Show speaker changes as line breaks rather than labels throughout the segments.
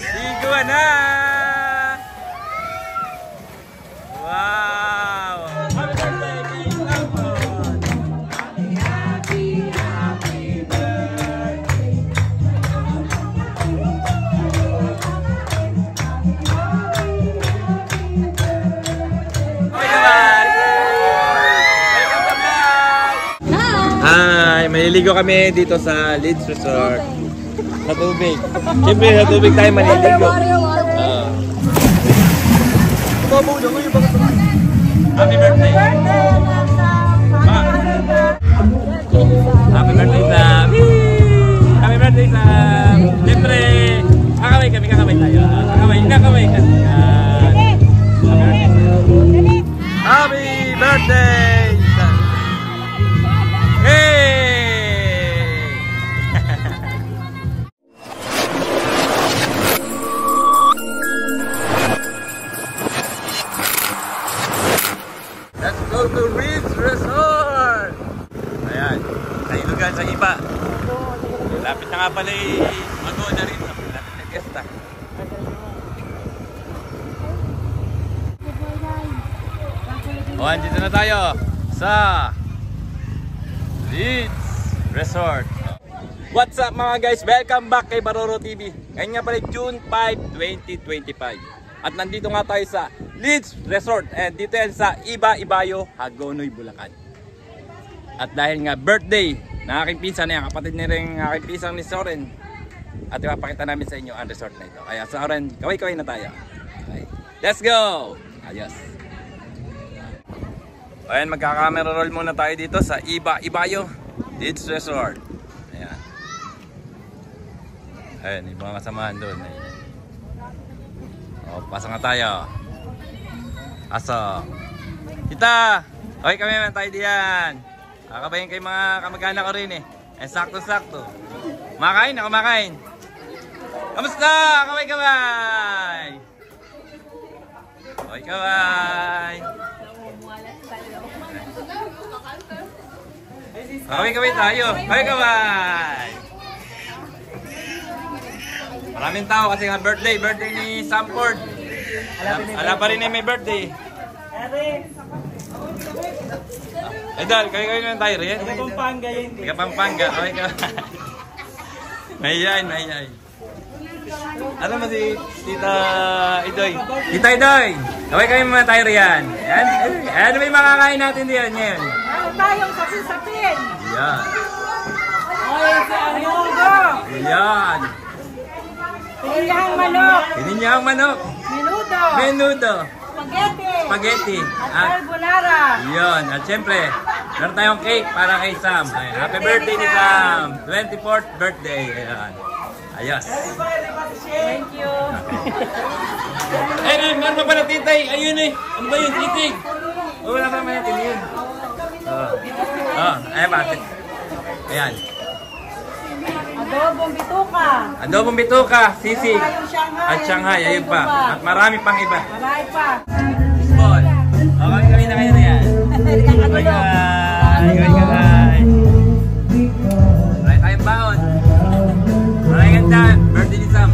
Ligo na! Wow! Happy birthday, King Sampon! Happy birthday! Hi! Maliligo kami dito sa Leeds Resort. Sa tubig. Siyempre sa tubig tayo maliligo. Happy birthday! Happy birthday, Sam! Happy birthday, Sam! Siyempre, kakaway kami, kakaway tayo. Kakaway, kakaway ka. Happy birthday, Sam! Hey! Let's go to Leeds Resort! Ayan, sa ilugan sa iba. Lapit na nga pala mag-o na rin. Lapit na gesta. O, andito na tayo sa Leeds Resort. What's up mga guys? Welcome back kay Baroro TV. Ngayon nga pala June 5, 2025. At nandito nga tayo sa Leeds Resort. And dito yan sa Iba-Ibayo, Hagonoy, Bulacan. At dahil nga birthday na aking pinsan, na kapatid ni rin aking pinsan ni Soren. At ipapakita namin sa inyo ang resort na ito. Kaya Soren, kaway-kaway na tayo. Okay. Let's go! Ayos! Ayan, magka-camera roll muna tayo dito sa Iba-Ibayo Leeds Resort. Ayan. Ayan, yung mga kasamahan doon. O, pasok na tayo. Aso. Tita! Okay kami naman tayo diyan. Kakabayin kayo mga kamag-anak ko rin eh. Eh, sakto-sakto. Makain ako, makain. Kamusta? Kamay-kamay! Okay, kamay! Kaway-kaway tayo. Kaway-kaway. Maraming tao kasi nga birthday ni Sampord. Alam pa rin na may birthday. Idol, kaway-kaway naman tayo rin.
Pampanga yun.
Pampanga. Kaway-kaway. Mahihayin, mahihayin. Ano mo si Tita Idoy? Tita Idoy! Kaway-kaway naman tayo riyan. Ano ba yung makakain natin diyan ngayon?
Tayong sapin-sapin.
Yan.
Ay, sa menudo.
Yan.
Pininyahang manok.
Pininyahang manok.
Menudo.
Menudo.
Spaghetti.
Spaghetti.
At carbonara.
Yun. At syempre, meron tayong cake para kay Sam. Ay, happy birthday ni Sam. 24th birthday. Ayan. Ayos.
Thank you.
Eh, meron pa pala titay. Ayun eh. Ano ba yun? Titig. Oh, wala pa naman natin yun. Ayan bakit? Ayan.
Adobong bituka.
Adobong bituka, sisig. At Shanghai, ayun pa. At marami pang iba.
Marami pa.
Ball. Okay, kami na kayo na yan. Bye guys. Bye guys. Maraming tayong baon. Maraming ganda. Birthday ni Sam.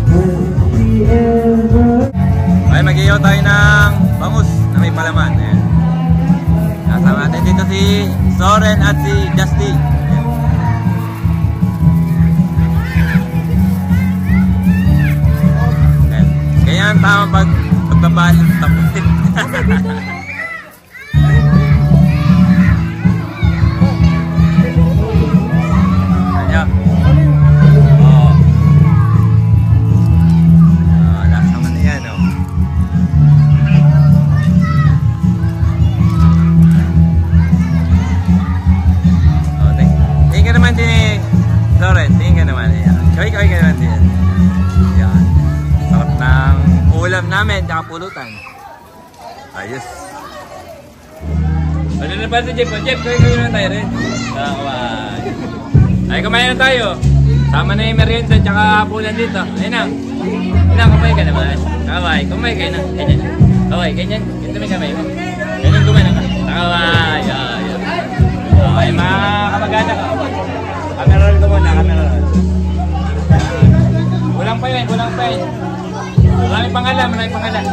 Okay, mag-iyaw tayo ng bangus na may palaman. Ayan. Kasama natin dito si Soren at si Justin. Kaya ang tama pagbabalin taputin. Kaya. Oh. Last naman na yan, oh. Tingin ka naman din eh. Soren, tingin ka naman. Kaway-kaway ka naman din. Yan. Sarap ng ulam namin, tsaka pulutan. Ayos. Ano na ba si Jeff? Jeff, kaway-kaway naman tayo rin. Kaway. Ay, kumain na tayo. Sama na yung merienda, tsaka pulan dito. Ayun na. Ayun na, kumain ka naman. Kaway, kumain kayo na. Ganyan. Kaway, ganyan. Ganyan may kamay mo. Ganyan kumain ka. Kaway. Ayun. Okay, mga kamag-anak ka. Camera roll ko muna, camera roll. Walang pa yun, walang pa yun. Maraming pangalan, maraming pangalan.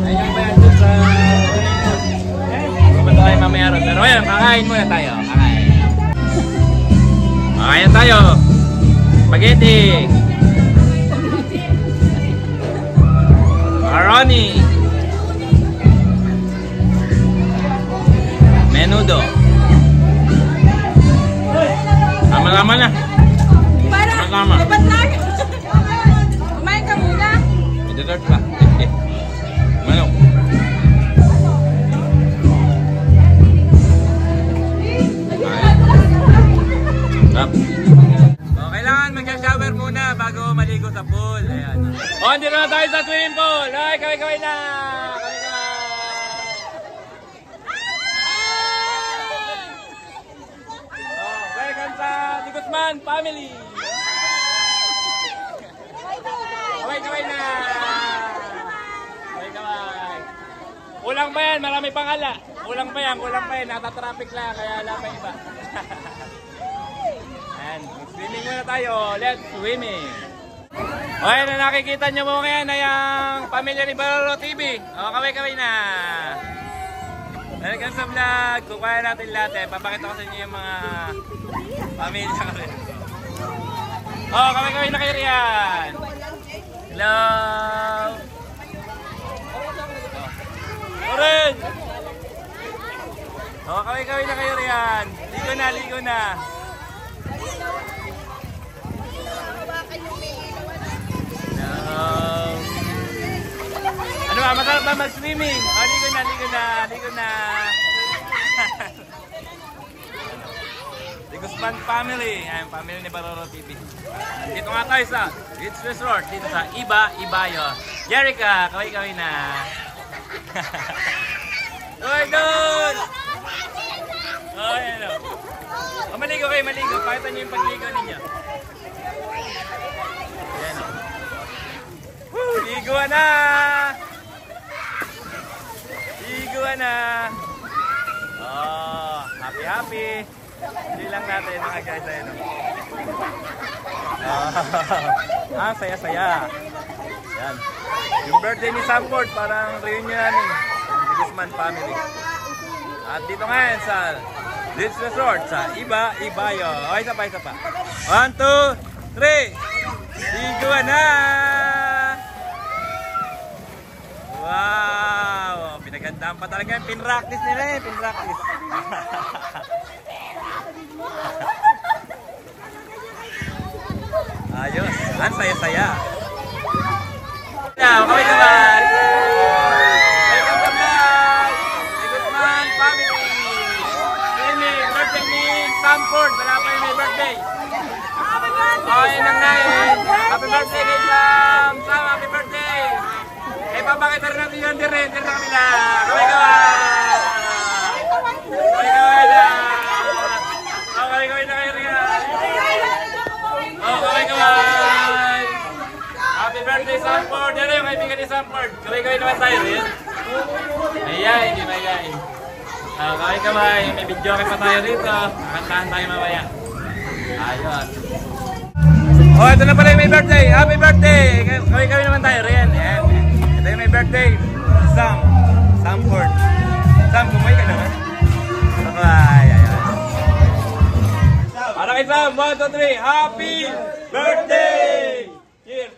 Ayun yung iba yan dun sa... Pupunta tayo mamaya ron. Pero ngayon, kakain muna tayo. Kakain. Kakain na tayo. Spaghetti. Macaroni. Menudo. Tama-tama na. Tama-tama.
Dapat lang. Kumain ka muna.
May dessert pa. Eh. Manok. Sarap. Kailangan mag-shower muna bago maligo sa pool. Ayan. Dito na tayo sa swimming pool. Ay, kaway-kaway na. Welcome sa Di Guzman family. Kaway-kaway na. Kaway-kaway. Ulang pa yan, marami pang ala. Ulang pa yan. Natatraffic lang, kaya wala pa iba. And swimming muna tayo. Let's swimming. Okay, na nakikita nyo mo ngayon ay ang pamilya ni Baroro TV. Kaway-kaway na. Welcome sa vlog. Kukuha natin lahat. Papakita ko sa inyo yung mga pamilya kami. Kaway-kaway na kayo riyan. Hello. Oren. Kaway-kaway na kayo riyan. Ligo na. Ano ba? Masarap ba mag-swimming? Ligo na. Di Guzman family. Ayan, family ni Baroro TV. Dito nga tayo sa Beach Resort. Dito sa Ibayo. Jerica, kaway-kaway na. Uy, doon! Ayan o. Maligo kayo. Pakita nyo yung pagligo ninyo. Ayan o. Liguan na! Happy. Hindi lang natin mga guys. Ayan o. Saya-saya. Yan. Yung birthday ni Sanford, parang reunion namin. Di Guzman family. At dito ngayon sa Beach Resort sa Ibayo. Isa pa. 1, 2, 3. Liguan na! Wow! Pinagandaan pa talaga yung pinractice nila eh. Ayos. Ang saya-saya. Kaway naman. Welcome sa vlog. Di Guzman family. Birthday ni Sanford. Wala pa yung may birthday. Okay nang nahin. Happy birthday kay Sam. Happy birthday. Papakita rin natin yung enter na kabila. Kaway-kaway na. Kaway-kaway na kayo rin. Kaway-kaway. Happy birthday Sanford. Yan yung kaibigan ni Sanford. Kaway-kaway naman tayo rin. Mayay, hindi mayay. Kaway-kaway. May video pa tayo rito. Kantahan tayo mamaya. Ayos. Ito na pala yung may birthday. Happy birthday. Kaway-kaway naman tayo rin. Yan. Ito yung may birthday, Sanford. Sam, kumain ka naman. Ayan. Para kay Sam, 1, 2, 3, happy birthday! Cheers!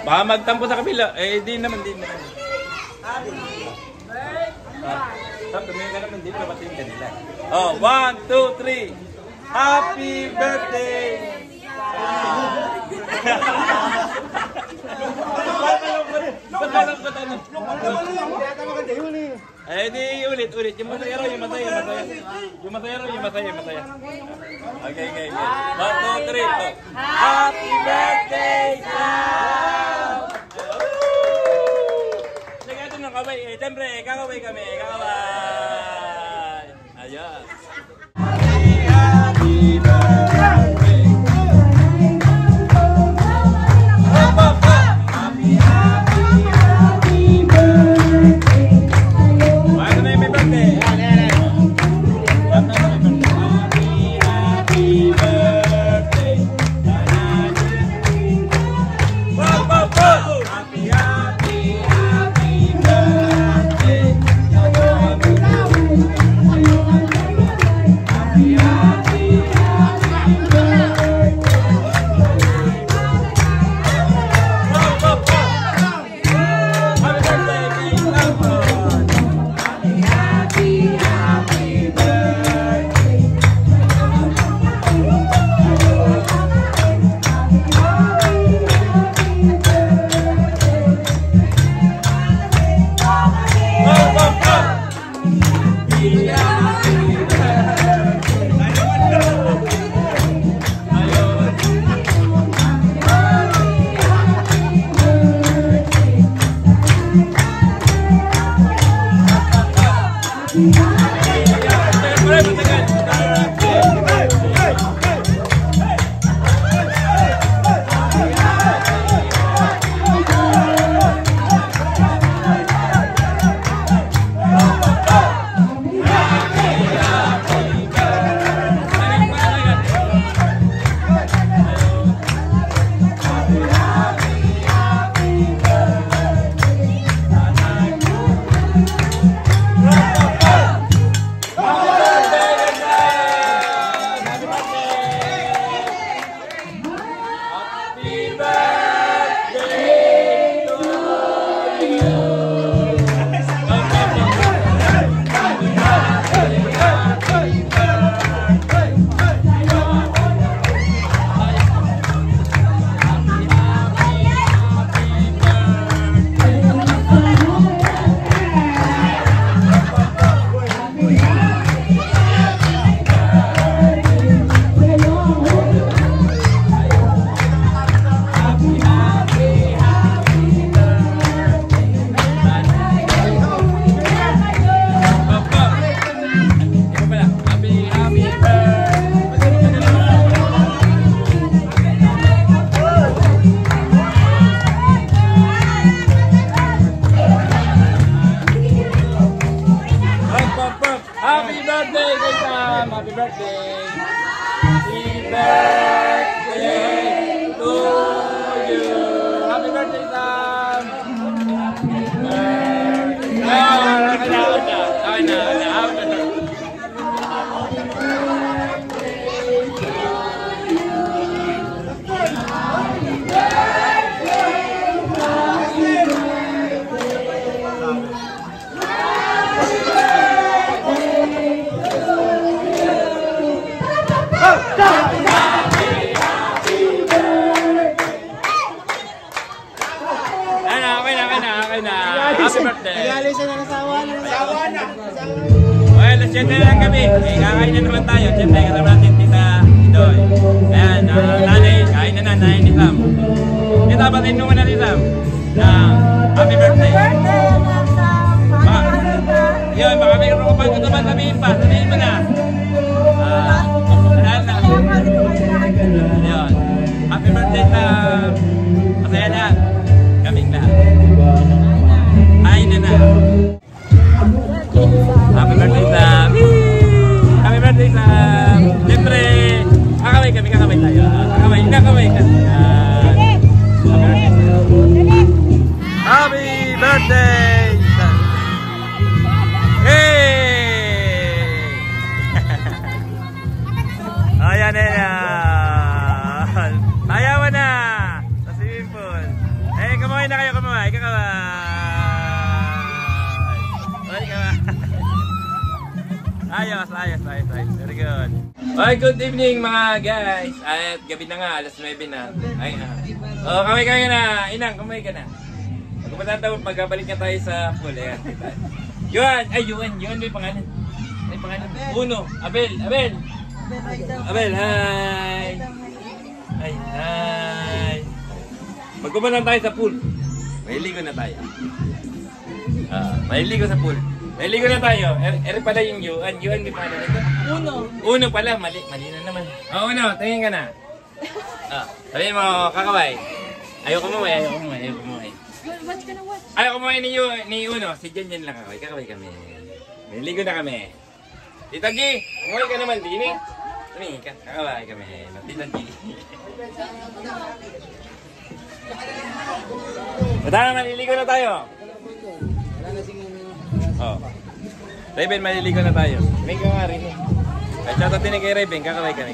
Baka magtampo sa kabila. Di naman. Sam, tumingin ka naman dito, batiin ka nila. 1, 2, 3. Happy birthday! Di ulit. Yung masaya. Okay. 1, 2, 3. Happy birthday, Sam! Nagkatong ng kaway. Siyempre, kakaway kami. Ayos. Happy birthday. Happy birthday. Ano na yung may birthday? Happy birthday. birthday to you. Happy birthday, Sam. Happy birthday!
Nag-alis na nasawa na.
Well, siyempre na lang kami. Kakain na naman tayo. Siyempre, kasama natin Tita Idoy. Ayan, nanay, kain na nanay ni Sam. Tita, batiin mo na ni Sam. Happy birthday! Yun, baka mayroon ko pang gusto ba sabihin pa. Sabihin mo na. Yun. Happy birthday, Sam! Masaya na. Kaming lahat. Kain na na. Happy birthday, Sam! Happy birthday, Sam! Siyempre, kakaway kami, kakaway tayo. Kakaway, kakaway ka. Happy birthday, Sam! Hey! Ayan na yan. Ayaw na sa swimming pool. Eh, kumuhay na kayo, kumuhay. Kakaway. Ayos. Very good. Okay, good evening mga guys. At gabi na nga, alas 9 na. Ay na. Oh, kamay na. Inang, kamay ka na. Magkabalik na tayo sa pool. Ayan, kita. Yuan, may pangalan. May pangalan. Uno, Abel. Abel, hi. Hi. Magkumanan tayo sa pool. Mahiligo na tayo. Mahiligo sa pool. Mahiligo na tayo. Pala yung Yuan. Yuan, may pangalan ito. Uno pala. Mali na naman. Uno, tingin ka na. Sabihin mo, kakaway. Ayoko kumuhay. Ayoko kumuhay ni Uno. Si Jan lang kakaway. Kakaway kami. Mahiligo na kami. Tita G, kumuhay ka naman din eh. Tumingin ka. Kakaway kami. Tita G. Tara, maliligo na tayo. Raven, maliligo na tayo. May ka nga rin eh. At shoutout din kay Raven, kakaway kami,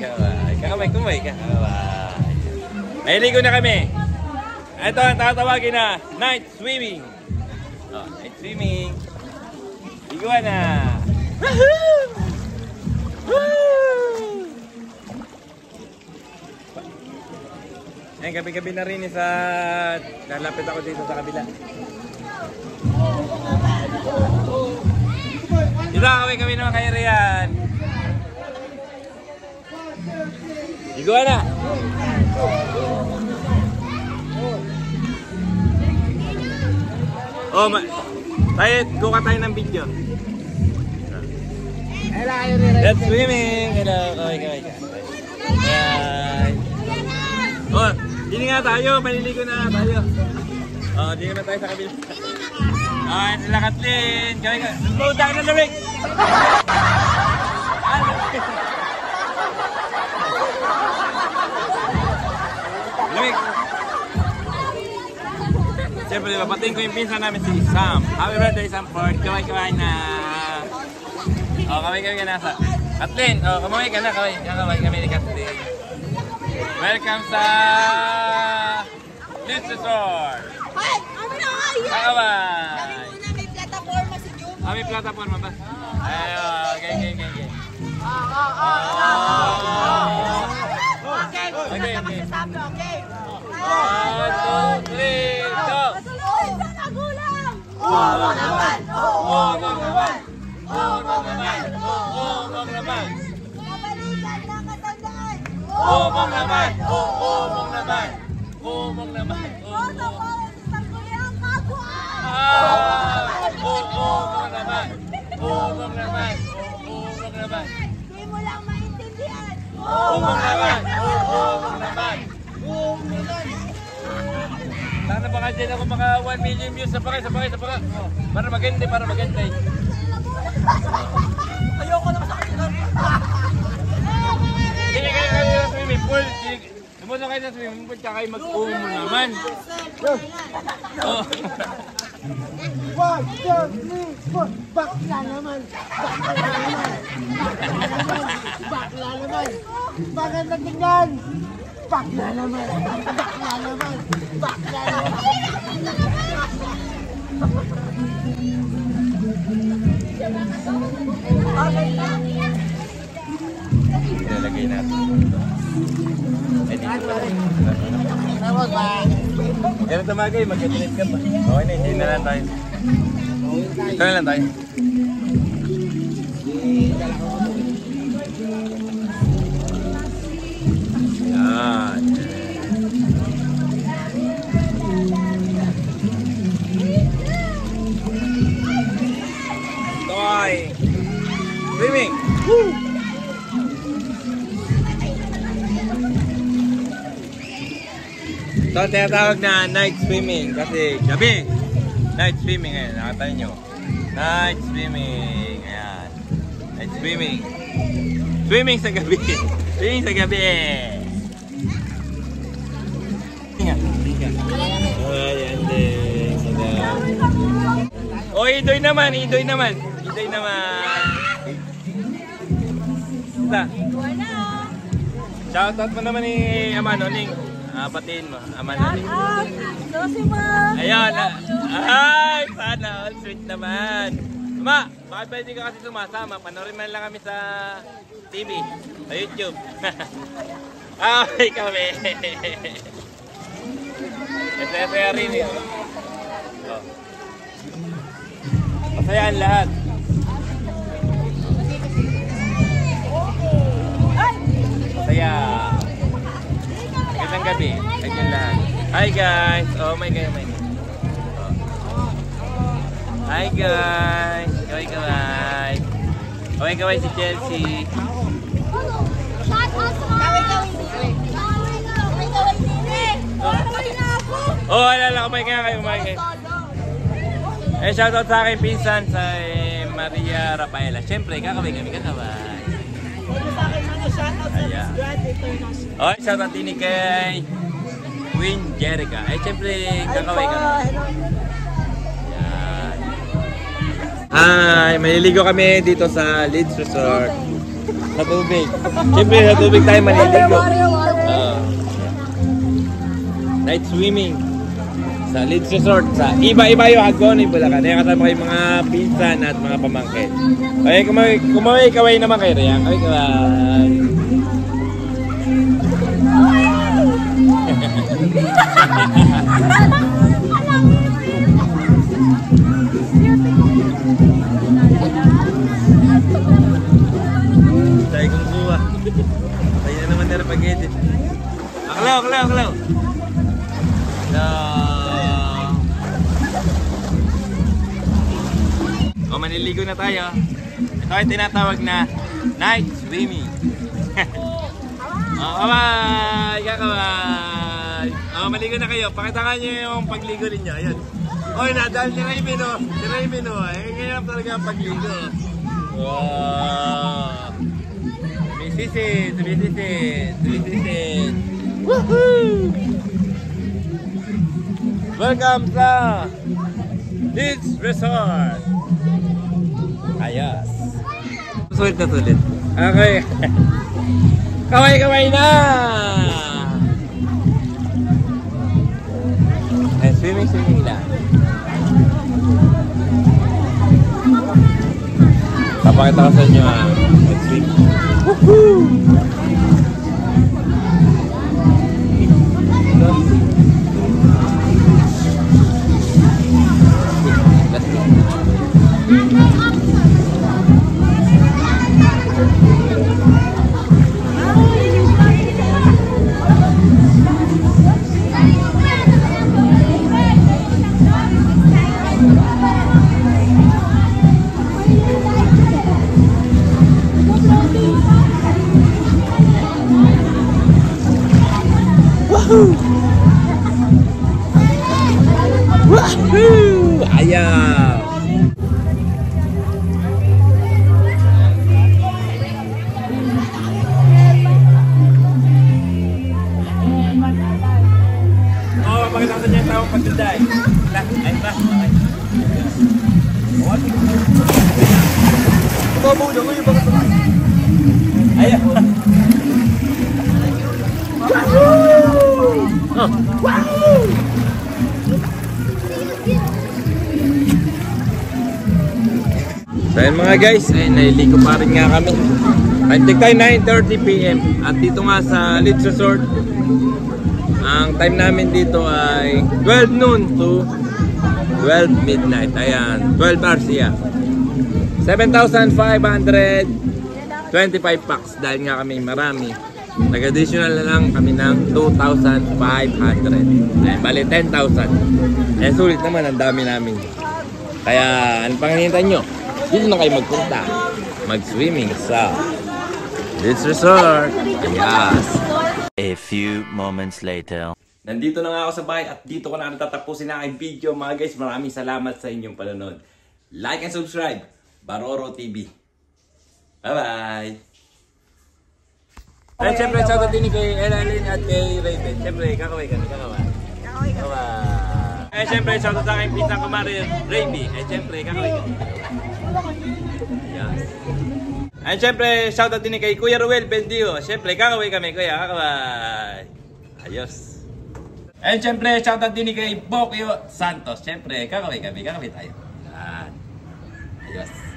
kakaway, kumuhay ka, kakaway. Maliligo na kami. Ito ang tatawagin na night swimming. Night swimming. Liguan na. Woohoo! Woo! Ayan, gabi-gabi na rin sa lalapit ako dito sa kabila. Kaway kami naman kay Rian. Iguan na. Tayo, kuha tayo ng video. Let's swimming. Hello, kaway ka. Ayan. Dini nga tayo, maliligo na tayo. Dini na tayo sa kabila. Sila Kathleen. Kaway ka. Slow down na lamig. Lamig. Siyempre, babatiin ko yung pinsan namin si Sam. Happy birthday, Sam Ford. Kaway na. Kaway ka nasa. Kathleen, kaway ka na. Kaway kami ni Kathleen. Welcome sa Lids Resort.
Hoy! Ano na kayo?
Kaway.
May plataforma si Jum.
May plataforma ba? Okay. Okay.
Sabi, okay.
1, 2, 3, go!
Patuloy sa nagulang!
Umong naman!
Kabalikan ng katandaan!
Umong naman!
Protocol sa kuliang kapwa!
Umong naman!
Di mo lang maintindihan!
Sana baka dyan ako maka 1 million views sa pakay. Para maganda. Ayoko naman sa kanila. Hindi kayo swimming. Pumunta kayo sa swimming pool, tsaka kayo mag-umo naman. Oh.
1, 2, 3, 4. Bakla naman. Bakla naman. Bakla naman. Bakit natignan? Bakla naman. Bakla naman. Bakla naman.
Ilalagay natin. Kaya tamagay, mag-internet ka pa. Okay na, hindi na lang tayo. Ito na lang tayo. Yan. Toy. Swimming. Woo! Ito tinatawag na night swimming kasi gabi. Night swimming ngayon, nakatayo nyo. Night swimming. Ayan. Night swimming. Swimming sa gabi. Swimming sa gabi. Ayan din. O, Idoy naman. Idoy naman. Idoy naman. Isa. Shoutout mo naman ni Amano Ning. Patiin mo. Amano Ning. Ayan. Ay, sana all sweet naman. Ma, baka pwede ka kasi sumasama. Panorin man lang kami sa TV, sa YouTube. Ay, kami. Masaya rin eh. Oh. Masayaan lahat. Masaya. Magandang gabi. Ganyan lahat. Hi guys. Oh my God. Oh my God. Hi guys. Kaway-kaway. Kaway-kaway si Chelsea. Oh, alala ko, may kaya kayo, may kayo. Eh, shoutout sa akin, pinsan, sa Maria Rafaela. Siyempre, kakaway kami, kakaway. Ayan. Oh, shoutout din kay Queen Jerica. Eh, siyempre, kakaway kami. Ayan. Ay, maliligo kami dito sa Leeds Resort. Sa tubig. Siyempre, sa tubig tayo maliligo. Night swimming sa Leeds Resort sa Iba-Iba yung Hagonoy, Bulacan. Kaya kasama kayo mga pinsan at mga pamangkin. Okay, kumaway-kaway naman kayo riyan. Kaway-kaway. Tayo kong buwa. Tayo na naman na pag-edit. Aklaw, aklaw, aklaw. O, maniligo na tayo. Ito ay tinatawag na night swimming. O, kaway! Kakaway! O, maligo na kayo. Pakita nyo yung pagligo ninyo. Ayan. O, nadal si Raymond o. Si Raymond o. Ngayon talaga ang pagligo. Wow! Bisisit! Bisisit! Bisisit! Woohoo! Welcome sa Leeds Resort. Ayos. Sulit na sulit. Okay. Kaway-kaway na! Eh, swimming lang. Papakita ko sa inyo mag-swim. Woohoo! Woohoo! Ayaw! Juday. Ayun ba? Okay.
Babaw mo yung bakit ba?
Ayan. So ayun mga guys, ay naliligo pa rin nga kami. Time check tayo 9:30 PM. At dito nga sa Lids Resort, ang time namin dito ay 12 noon to 12 midnight. Ayan, 12 hours siya. 7,525 packs dahil nga kami marami. Nag-additional na lang kami ng 2,500. Ayan, bali 10,000. Eh sulit naman, ang dami namin. Kaya ano pang hinihintay nyo? Dito na kayo magpunta. Mag-swimming sa Lids Resort. Yes.
A few moments later.
Nandito na nga ako sa bahay at dito ko na natatapusin ang aking video mga guys. Maraming salamat sa inyong panonood. Like and subscribe. Baroro TV. Bye-bye! Ay, siyempre, shoutout din kay Elalyn at kay Raven. Siyempre, kakaway kami, kakaway. Bye-bye! Ay, siyempre, shoutout sa aking pinsan kumari, Raven. Ay, siyempre, kakaway kami. Yes. Ay, siyempre, shoutout din kay Kuya Ruel Bendio. Siyempre, kakaway kami, kuya, kakaway. Ayos. Ay, siyempre, shoutout din kay Bokyo Santos. Siyempre, kakaway kami, kakaway tayo. Ayos.